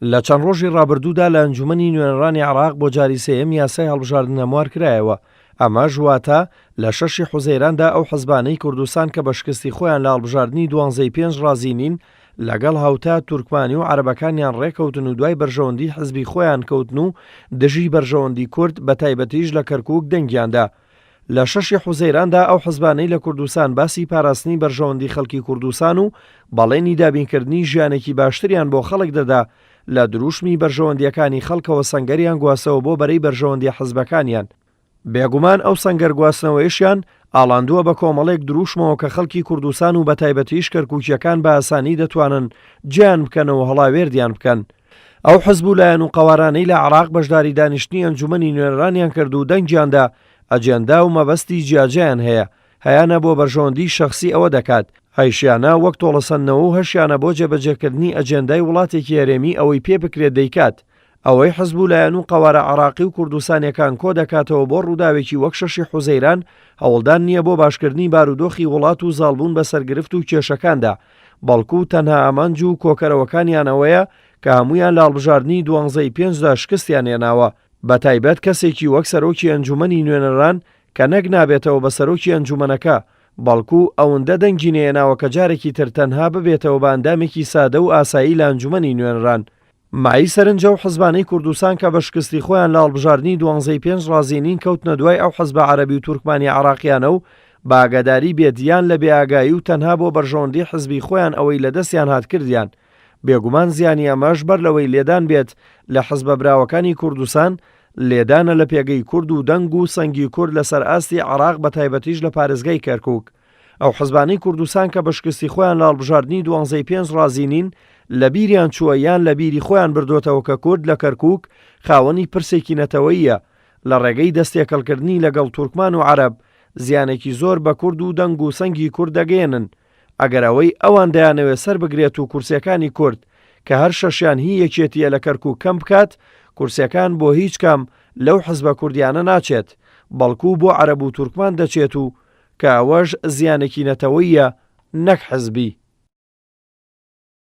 لە چەند ڕۆژی ڕابردوودا لە ئەنجومەنی نوێنەرانی عێراق بۆ جاری سێیەم یاسای هەڵبژاردنە هەموار کرایەوە. ئەمە ژواتە لە 6 حوزەیراندا ئەو حەزبانەی کوردستان کە بە شکستی خۆیان لە هەڵبژاردننی 12/5 ڕازی نین لەگەڵ هاوتا تورکمانی و عەرەبەکانیان ڕێکەوتن و دوای بەرژەوەندی حزبی خۆیان کەوتن و دژی بەرژەوەندی کورد بە تایبەتیش لە کەرکووک دەنگیاندا. لە 6 حوزەیراندا ئەو حەزبانەی لە کوردستان باسی پاراستنی بەرژەوەندی خەڵکی کوردستان و بەڵێنی دابینکردنی ژیانێکی باشتریان بۆ خەڵک دەدا لە دروشمی بەرژەوەندیەکانی خەڵکەوە سەنگەریان گواسەوە بۆ بەرەی بەرژەوەندی حەزبەکانیان. بێگومان ئەو سەنگەر گواستنەوەیشیان ئاڵاندووە بە کۆمەڵێک دروشمەوە کە خەڵکی کوردستان و بە تایبەتیش کەرکووکیەکان بە ئاسانی دەتوانن گیان بکەنەوە هەڵاوێردیان بکەن. ئەو حزب و لایەن و قەوارانەی لە عێراق بەشداری دانیشتنی ئەنجومەنی نوێنەرانیان کرد و دەنگیاندا ئەجێندا و مەبەستی جیاجیان هەیە، هەیانە بۆ بەرژەوەندی شەخسی ئەوە دەکات، هەیشیانە وەک تۆڵەسەندنەوە و هەشیانە بۆ جێبەجێکردنی ئەجێندای وڵاتێکی هەرێمی ئەوەی پێ بکرێت دەیکات. ئەوەی حزب و لایەن و قەوارە عێراقی و کوردستانیەکان کۆ دەکاتەوە بۆ ڕووداوێکی وەک 6 حوزەیران هەوڵدان نییە بۆ باشکردنی بارودۆخی وڵات و زاڵبوون بە سەرگرفت و کێشەکاندا، بەڵکو تەنها ئەمانج و کۆکەرەوەکانیانەوەیە کە هەمویان لە هەڵبژاردننی 12/5دا شکستیان هێناوە، بە تایبەت کەسێکی وەک سەرۆکی ئەنجومەنی نوێنەران کە نەک نابێتەوە بە سەرۆکی ئەنجومەنەکە، بەڵکو ئەوەندە دەنگی نێناوە کە جارێکی تر تەنها ببێتەوە بە ئەندامێکی سادە و ئاسایی لە ئەنجومەنی نوێنەران. مای سەرنجە و حەزبانەی کوردستان کە بە شکستی خۆیان لە هەڵبژاردننی 12/5 ڕازینین کەوتنە دوای ئەو حەزبە عەرەبی و تورکمانی عێراقیانە و باگەداری بێدیان لە بێئاگایی و تەنها بۆ بەرژەوەندی حزبی خۆیان ئەوەی لە دەستیان هات کردیان. بێگومان زیانی ئەمەش بەر لەوەی لێدان بێت لە حەزبە براوەکانی کوردستان لێدانە لە پێگەی کورد و دەنگ و سەنگی کورد لەسەر ئاستی عێراق بە تایبەتیش لە پارێزگای کەرکووک. ئەو حەزبانەی کوردستان کە بە شکستی خۆیان لە هەڵبژاردننی 12/5 ڕازینین لە بیریان چووە یان لە بیری خۆیان بردوێتەوە کە کورد لە کەرکووک خاوەنی پرسێکی نەتەوەییە لە ڕێگەی دەستێکەڵکردنی لەگەڵ تورکمان و عەرەب زیانێکی زۆر بە کورد و دەنگ و سەنگی کورد دەگەێنن. ئەگەر ئەوەی ئەوان دەیانەوێت سەر بگرێت و کورسیەکانی کورد کە هەر شەشیان هی یەکێتیە لە کەرکووک کەم بکات، کورسیەکان بۆ هیچ کام لەو حزبە کوردیانە ناچێت، بەڵکو بۆ عەرەب و تورکمان دەچێت و کە ئەوەش زیانێکی نەتەوەییە نەک حزبی.